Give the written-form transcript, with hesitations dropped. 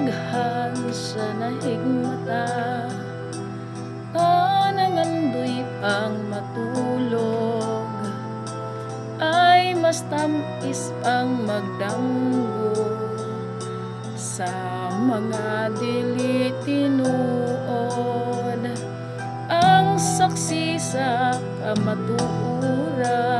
daghan sa nahigmata, nangandoy pang matulog, ay mas tamis pang magdanggo sa mga dili tinuod. Ang saksi sa kamatuoran